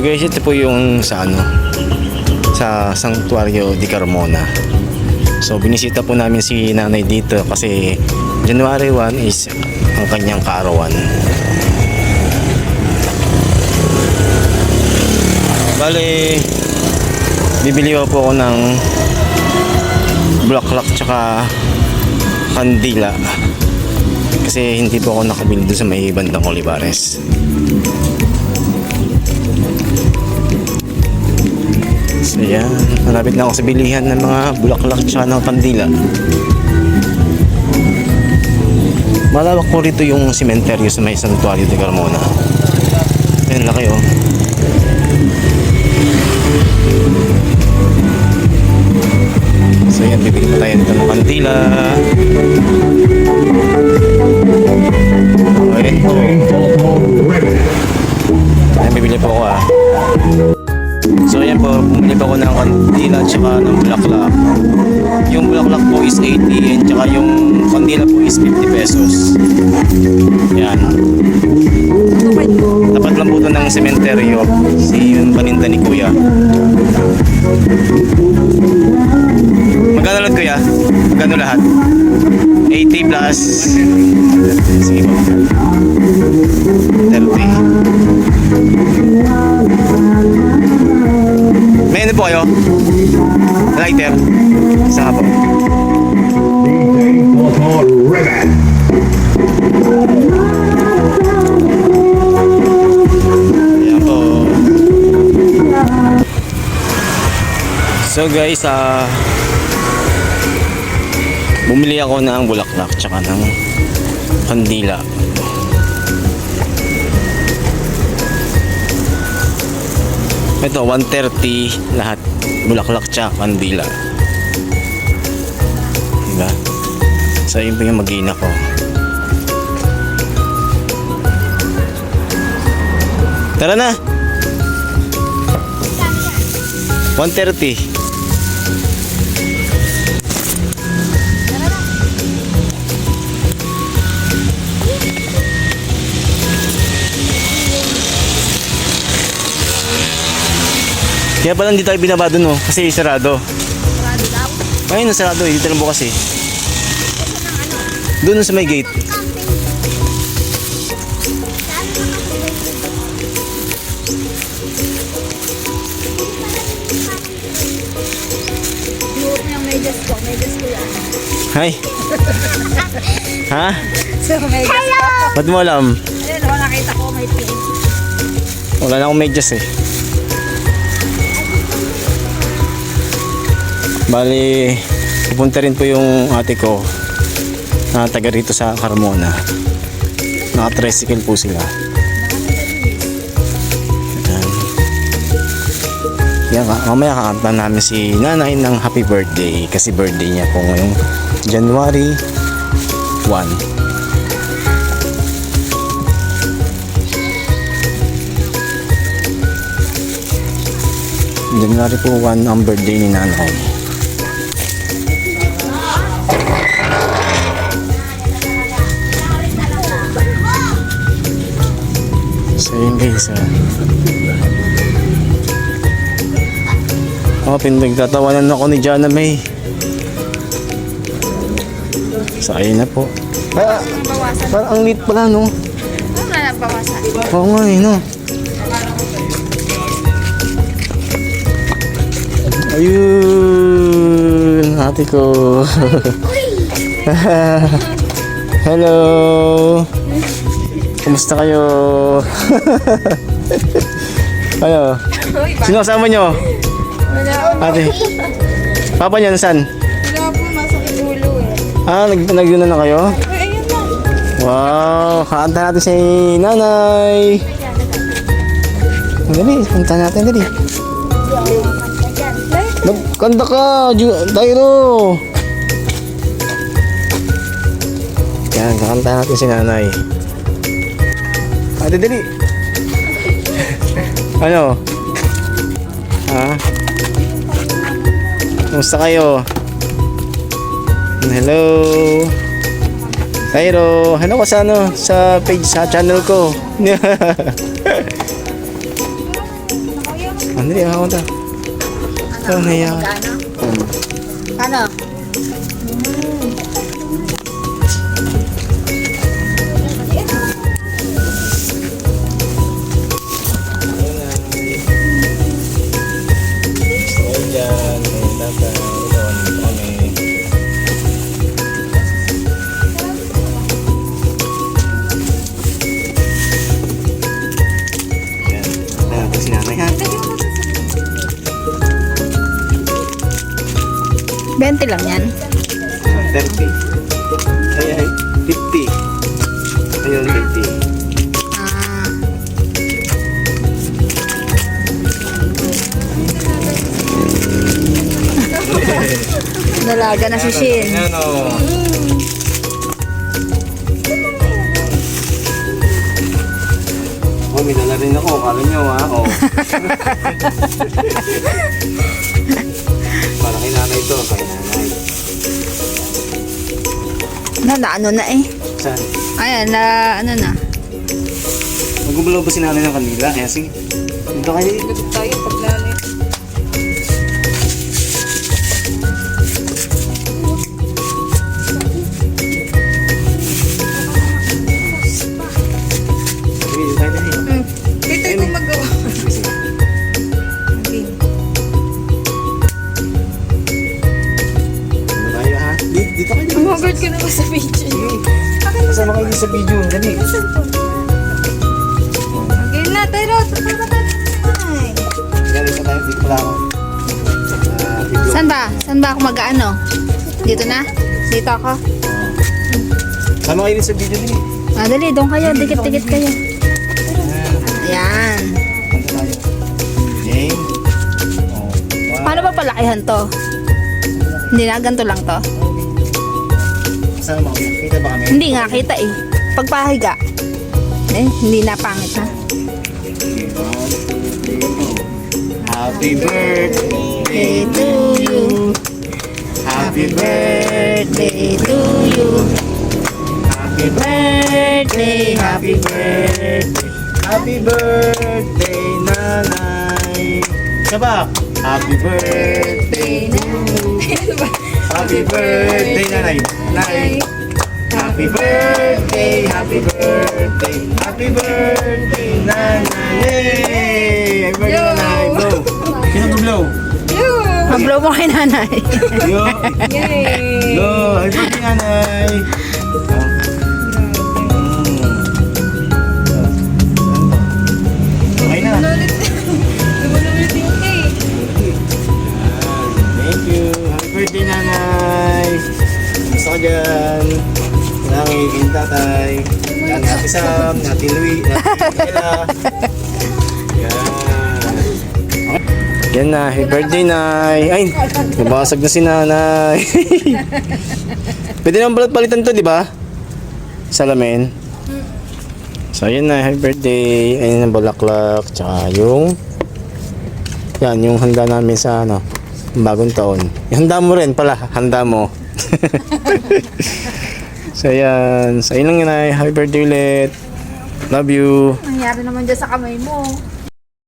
So guys, ito po yung sa sa Santuario di Carmona. So binisita po namin si nanay dito kasi January 1 is ang kanyang kaarawan. Bale, bibili po ako ng bulaklak tsaka kandila kasi hindi po ako nakabili doon sa may bandang Olivares. So yan, malapit na ako sa bilihan ng mga bulaklak tsaka ng kandila. Malawak po rito yung sementeryo sa may Santuario de Carmona. Ayan, laki oh. So yan, bibili pa tayo nito ng kandila. Ayan po. Ayan, bibili po ako ah. So ayan po, bumili pa ako ng kandila at saka ng bulaklak. Yung bulaklak po is 80 and saka yung kandila po is 50 pesos. Yan. Tapat lang po ito ng sementeryo. Yung paninda ni Kuya. Magkano lahat Kuya? Magkano lahat? 80 plus. Sige po. 30. May ano po kayo? Lighter? Isa nga po. Ayan po. So guys, bumili ako ng bulaklak tsaka ng kandila. Ito 130 lahat, bulaklak tsaka kandila. Diba? So yun po yung mag-ina ko. Tara na. 130. Kaya pala hindi tayo binaba dun kasi sarado. Sarado daw? Ayun, sarado eh, dito lang bukas eh. Doon sa may gate. Buhok niyang medyas ko yan. Hi. Ha? So, medyas ko. Ba't mo alam? Ayun, nakita ko may pin. Wala na akong medyas eh. Bali, pupunta rin po yung ate ko na taga rito sa Carmona. Naka-tricycle po sila. Yan, mamaya kakanta namin si nanay ng happy birthday kasi birthday niya po ngayong January 1. January po 1 ang birthday ni nanay. So yun guys, pinagtatawanan ako ni Jana May. So ayun na po. Parang ang lit pala no. Ano na nabawasan? Oo nga eh no. Ayun, ate ko. Hello. Kumusta kayo? Ano? Sino kasama nyo? Ate. Papa niya nasan? Wala po, masakit ulo eh. Nag-yun na kayo? Ayun na. Wow, kakanta natin si nanay. Dali, kanta natin dali. Kanta ka, Dairo. Yan, kakanta natin si nanay. Ate, dali. Ano? Ha? Kumusta kayo? Hello. Dairo, hello ka sa sa page, sa channel ko. Andali, ako ta. Oh, naya. Magkano? Kano? $20 lang yan. 30. Ay, 50. Ayun, 50. Ah. Dalaga na si Shin. Ayan o. Oh, may dala rin ako. Kala nyo ha. Oh. Para kay nanay ito. Kay nanay. Ano na eh. Saan? Ayan, ano na. Magugulaw ba si nanay ng kanila? Ayan, sige. Dito kayo. Lagot tayo pag nanay. Sige, dito tayo dali. Dito yung magawa. Sige, sige. Dito tayo ha. Dito kayo. Umabot ka na ba sa video? Kasama kayo sa video. Dali. Okay na, tayo. Tutulog ka na. Dali sa tayo. Dito pala ako. Video. Saan ba? Saan ba ako mag-ano? Dito na? Dito ako? Sama kayo din sa video din. Ah, dali, doon kayo. Dikit-dikit kayo. Ayan. Punta tayo. Jane. Oh. Wow. Paano ba palakihan to? Hindi na, ganito lang to. Kasama kami. Kita ba kami? Hindi nga kita eh. Pagpahiga. Eh, hindi na pangit ha. Happy birthday to you. Happy birthday to you. Happy birthday Happy birthday Happy birthday nanay. Sabak. Happy birthday to you. Happy birthday nanay. Nanay. Happy birthday, happy birthday, happy birthday, nanay! Yay! Happy birthday, nanay! Blow! Sino blow? Mablow mo kay nanay. Yo! Yay! Blow! Happy birthday, nanay! Okay na. Thank you. Happy birthday, nanay! Gusto ko dyan. Nanay, yung tatay. Yan, Ate Sam, Ate Louie, Ate Ella. Yan. Yan na, happy birthday, Nay. Ay, nabasag na si nanay. Pwede naman palitan to, di ba? Salamin. So, yan na, happy birthday. Ayun ang bulaklak. Tsaka yung... Yan, yung handa namin sa ano, bagong taon. Yung handa mo rin pala, handa mo. So, yan. So, yun lang yun ay. Happy birthday ulit. Love you. Nangyari naman dyan sa kamay mo.